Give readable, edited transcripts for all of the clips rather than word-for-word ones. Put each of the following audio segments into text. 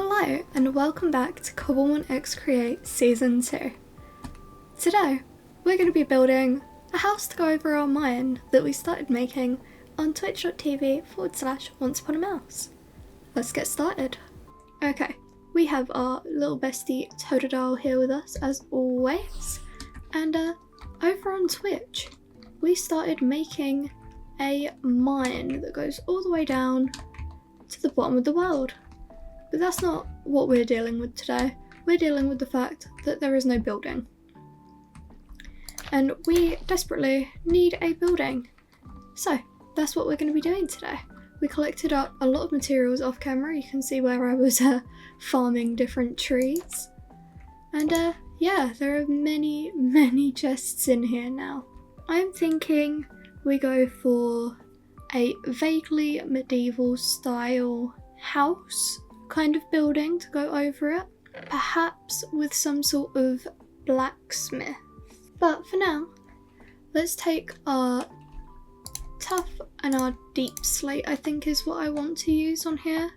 Hello and welcome back to Cobblemon X Create Season 2. Today we're going to be building a house to go over our mine that we started making on twitch.tv/OnceUponAMouse. Let's get started. Okay, we have our little bestie Totodile here with us as always, and over on Twitch we started making a mine that goes all the way down to the bottom of the world. But that's not what we're dealing with today. We're dealing with the fact that there is no building. And we desperately need a building. So that's what we're going to be doing today. We collected up a lot of materials off camera. You can see where I was farming different trees. And yeah, there are many chests in here now. I'm thinking we go for a vaguely medieval style house kind of building to go over it, perhaps with some sort of blacksmith. But for now, let's take our tough and our deep slate, I think is what I want to use on here,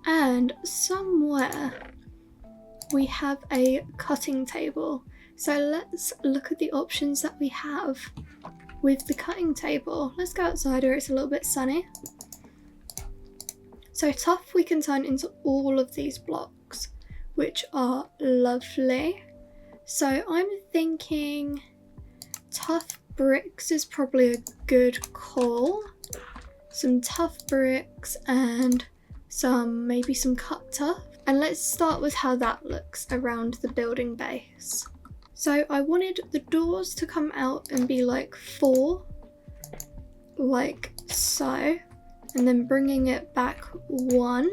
and somewhere we have a cutting table. So let's look at the options that we have with the cutting table. Let's go outside where it's a little bit sunny. So tough we can turn into all of these blocks, which are lovely. So I'm thinking tough bricks is probably a good call. Some tough bricks and maybe some cut tough. And let's start with how that looks around the building base. So I wanted the doors to come out and be like 4, like so. And then bringing it back 1,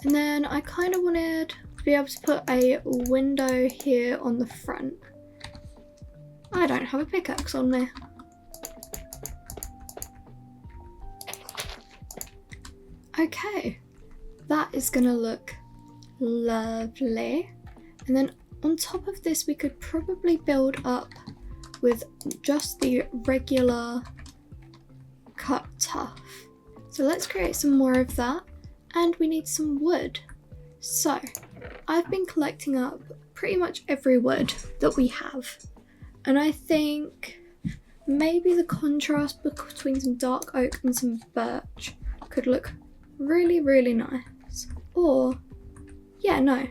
and then I kind of wanted to be able to put a window here on the front. I don't have a pickaxe on me. Okay, that is gonna look lovely. And then on top of this we could probably build up with just the regular cut tough. So let's create some more of that, and we need some wood. So I've been collecting up pretty much every wood that we have, and I think maybe the contrast between some dark oak and some birch could look really nice. Or yeah, no,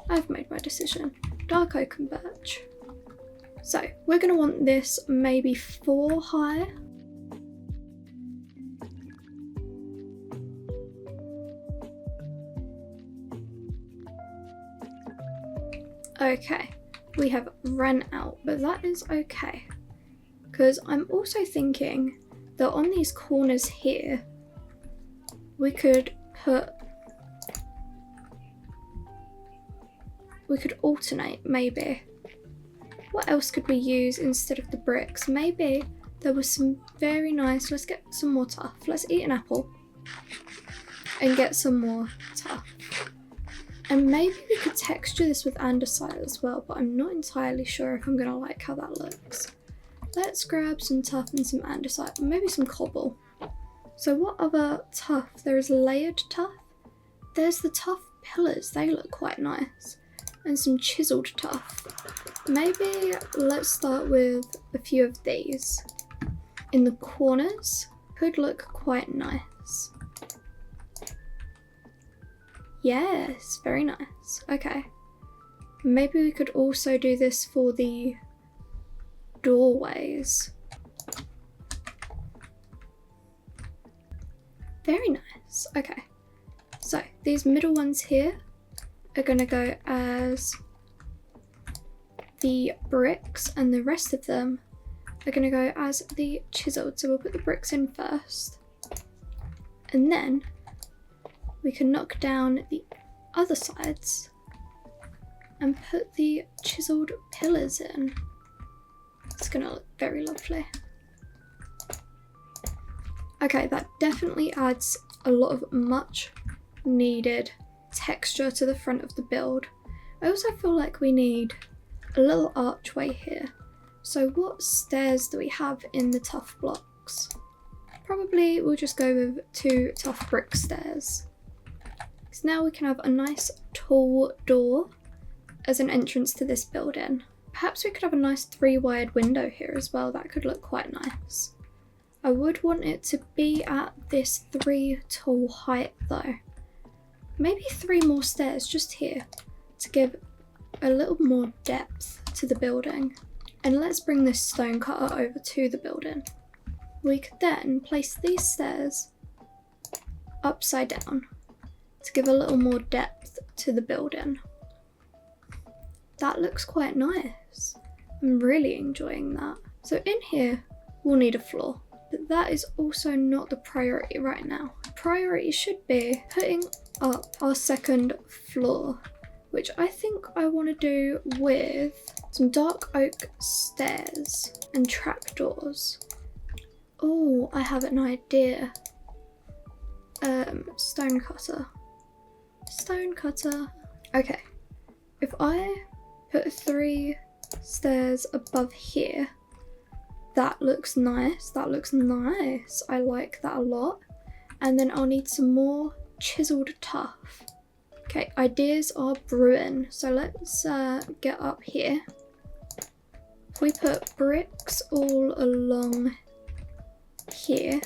I've made my decision. Dark oak and birch. So we're gonna want this maybe 4 high. Okay, we have run out, but that is okay. Because I'm also thinking that on these corners here, we could alternate maybe. What else could we use instead of the bricks? Maybe there was some very nice, let's get some more tough. Let's eat an apple and get some more tough. And maybe we could texture this with andesite as well, but I'm not entirely sure if I'm going to like how that looks. Let's grab some tough and some andesite, maybe some cobble. So what other tough? There is layered tough. There's the tough pillars, they look quite nice. And some chiseled tough. Maybe let's start with a few of these. In the corners, could look quite nice. Yes, very nice. Okay. Maybe we could also do this for the doorways. Very nice. Okay. So these middle ones here are going to go as the bricks, and the rest of them are going to go as the chiseled. So we'll put the bricks in first. And then we can knock down the other sides and put the chiseled pillars in. It's gonna look very lovely. Okay, that definitely adds a lot of much needed texture to the front of the build. I also feel like we need a little archway here. So what stairs do we have in the tough blocks? Probably we'll just go with 2 tough brick stairs. So now we can have a nice tall door as an entrance to this building. Perhaps we could have a nice 3-wired window here as well. That could look quite nice. I would want it to be at this 3 tall height though. Maybe 3 more stairs just here to give a little more depth to the building. And let's bring this stone cutter over to the building. We could then place these stairs upside down to give a little more depth to the building. That looks quite nice. I'm really enjoying that. So in here, we'll need a floor, but that is also not the priority right now. Priority should be putting up our second floor, which I think I want to do with some dark oak stairs and trapdoors. Oh, I have an idea. Stone cutter. Stone cutter. Okay, if I put 3 stairs above here, that looks nice. That looks nice. I like that a lot. And then I'll need some more chiseled tuff. Okay, ideas are brewing. So let's get up here. If we put bricks all along here,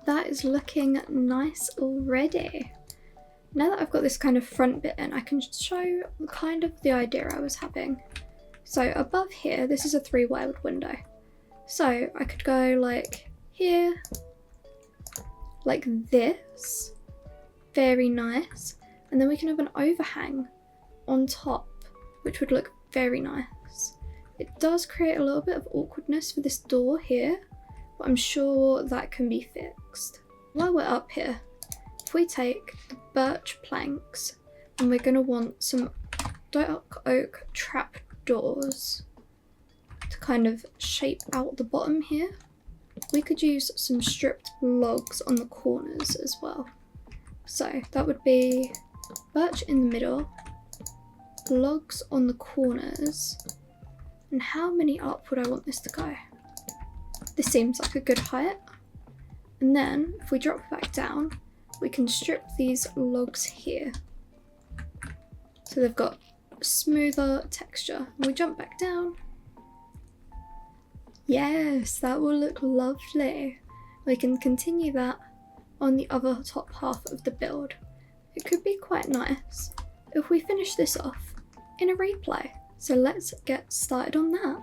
that is looking nice already. Now that I've got this kind of front bit in, I can show kind of the idea I was having. So above here, this is a 3-wired window. So I could go like here, like this, very nice. And then we can have an overhang on top, which would look very nice. It does create a little bit of awkwardness for this door here, but I'm sure that can be fixed. While we're up here, if we take the birch planks, and we're going to want some dark oak trap doors to kind of shape out the bottom here. We could use some stripped logs on the corners as well. So that would be birch in the middle, logs on the corners, and how many up would I want this to go? This seems like a good height. And then if we drop back down, we can strip these logs here. So they've got a smoother texture. And we jump back down. Yes, that will look lovely. We can continue that on the other top half of the build. It could be quite nice if we finish this off in a replay. So let's get started on that.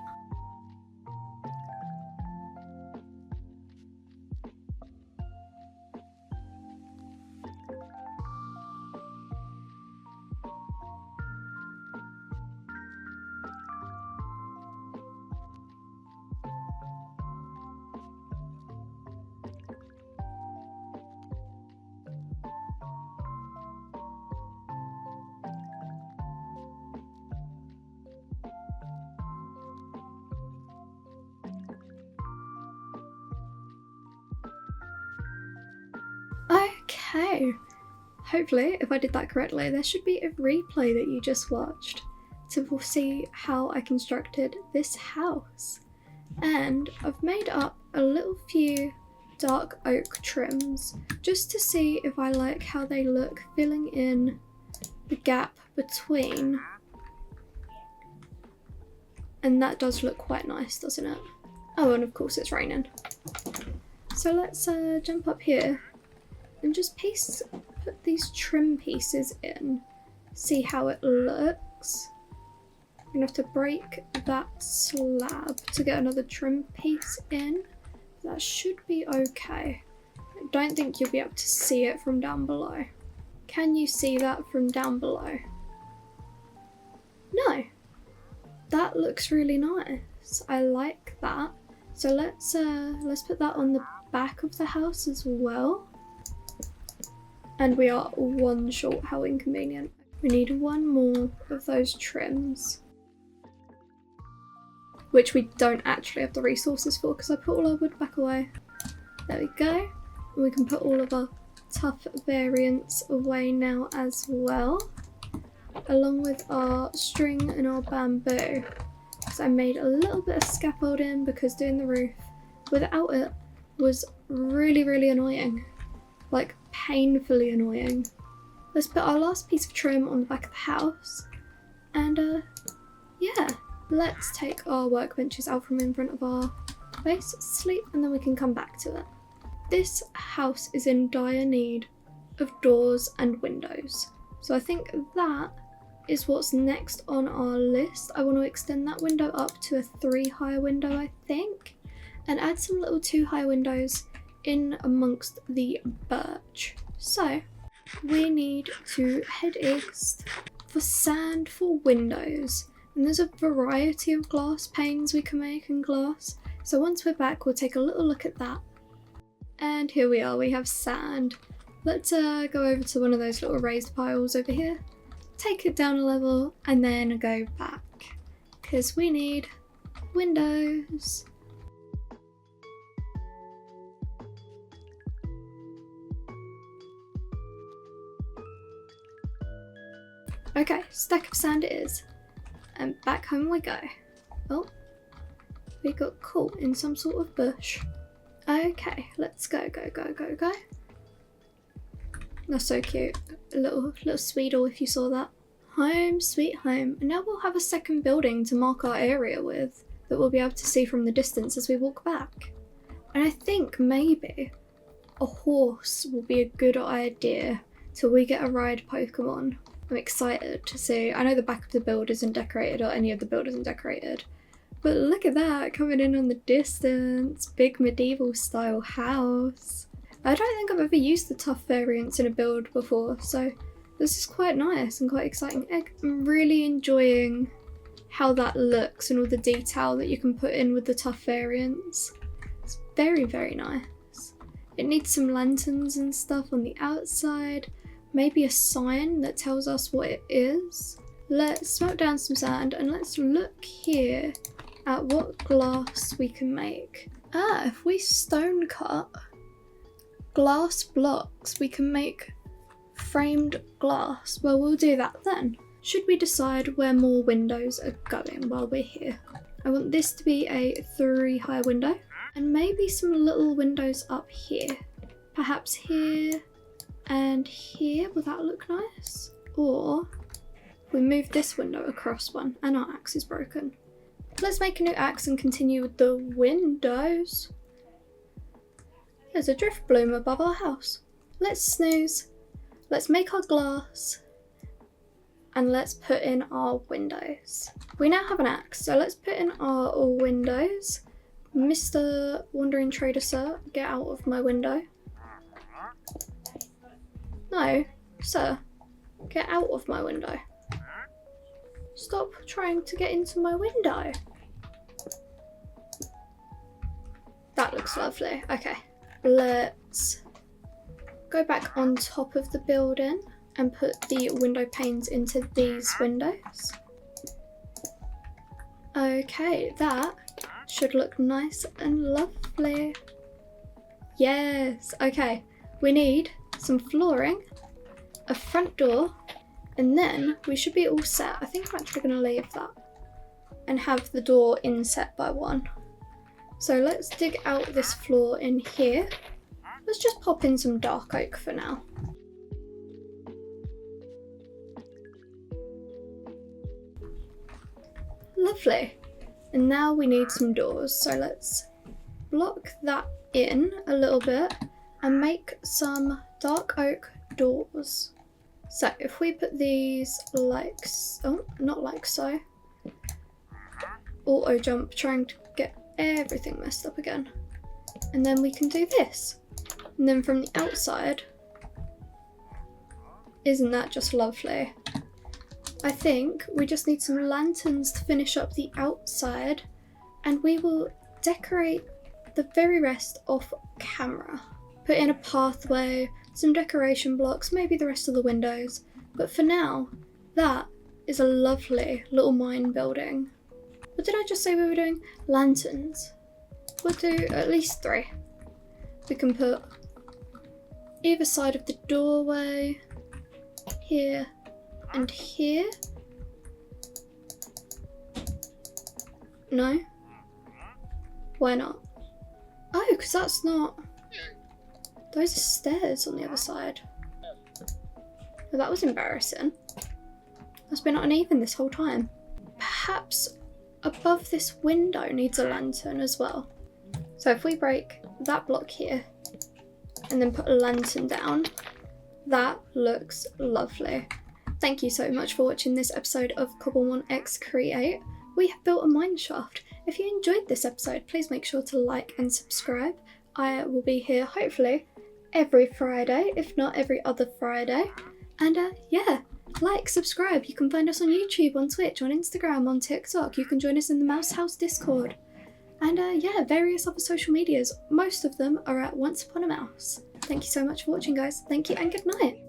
Okay, hopefully if I did that correctly, there should be a replay that you just watched to see how I constructed this house. And I've made up a little few dark oak trims just to see if I like how they look, filling in the gap between. And that does look quite nice, doesn't it? Oh, and of course it's raining. So let's jump up here and just put these trim pieces in, see how it looks. I'm gonna have to break that slab to get another trim piece in. That should be okay. I don't think you'll be able to see it from down below. Can you see that from down below? No. That looks really nice. I like that. So let's put that on the back of the house as well. And we are one short. How inconvenient. We need one more of those trims, which we don't actually have the resources for because I put all our wood back away. There we go. We can put all of our tough variants away now as well, along with our string and our bamboo. So I made a little bit of scaffolding because doing the roof without it was really, really annoying. Like painfully annoying. let's put our last piece of trim on the back of the house. And yeah, let's take our workbenches out from in front of our base, sleep, and then we can come back to it. This house is in dire need of doors and windows. So I think that is what's next on our list. I want to extend that window up to a 3 high window, I think, and add some little 2 high windows in amongst the birch. So we need to head east for sand for windows, and there's a variety of glass panes we can make in glass. So once we're back, we'll take a little look at that. And here we are, we have sand. Let's go over to one of those little raised piles over here, take it down a level, and then go back, because we need windows. Okay, stack of sand it is, and back home we go. Oh, we got caught in some sort of bush. Okay, let's go. That's so cute. A little Sweedle if you saw that. Home sweet home. And now we'll have a second building to mark our area with that we'll be able to see from the distance as we walk back. And I think maybe a horse will be a good idea till we get a ride Pokemon. I'm excited to see. I know the back of the build isn't decorated, or any of the build isn't decorated. But look at that, coming in on the distance. Big medieval style house. I don't think I've ever used the tough variants in a build before, so this is quite nice and quite exciting. I'm really enjoying how that looks and all the detail that you can put in with the tough variants. It's very, very nice. It needs some lanterns and stuff on the outside, maybe a sign that tells us what it is. Let's smelt down some sand and let's look here at what glass we can make. If we stone cut glass blocks, we can make framed glass. Well, we'll do that then. Should we decide where more windows are going while we're here? I want this to be a 3 high window, and maybe some little windows up here. Perhaps here and here, will that look nice? Or we move this window across one, and our axe is broken. Let's make a new axe and continue with the windows. There's a drift bloom above our house. Let's snooze. Let's make our glass. And let's put in our windows. We now have an axe, so let's put in our windows. Mr. Wandering Trader Sir, get out of my window. No, sir, get out of my window. Stop trying to get into my window. That looks lovely. Okay, let's go back on top of the building and put the window panes into these windows. Okay, that should look nice and lovely. Yes, okay. We need some flooring, a front door, and then we should be all set. I think I'm actually going to leave that and have the door inset by 1. So let's dig out this floor in here. Let's just pop in some dark oak for now. Lovely. And now we need some doors. So let's block that in a little bit and make some dark oak doors. So if we put these like, oh, not like so. Auto jump, trying to get everything messed up again. And then we can do this. And then from the outside, isn't that just lovely? I think we just need some lanterns to finish up the outside, and we will decorate the very rest off camera. Put in a pathway, some decoration blocks, maybe the rest of the windows. But for now, that is a lovely little mine building. What did I just say we were doing? Lanterns. We'll do at least 3. We can put either side of the doorway, here and here. No? Why not? Oh, because that's not... Those are stairs on the other side. Well, that was embarrassing. That's been uneven this whole time. Perhaps above this window needs a lantern as well. So if we break that block here and then put a lantern down, that looks lovely. Thank you so much for watching this episode of Cobblemon X Create. We have built a mine shaft. If you enjoyed this episode, please make sure to like and subscribe. I will be here hopefully every Friday, if not every other Friday. And yeah, like, subscribe. You can find us on YouTube, on Twitch, on Instagram, on TikTok. You can join us in the Mouse House Discord. And yeah, various other social medias. Most of them are at Once Upon a Mouse. Thank you so much for watching, guys. Thank you and good night.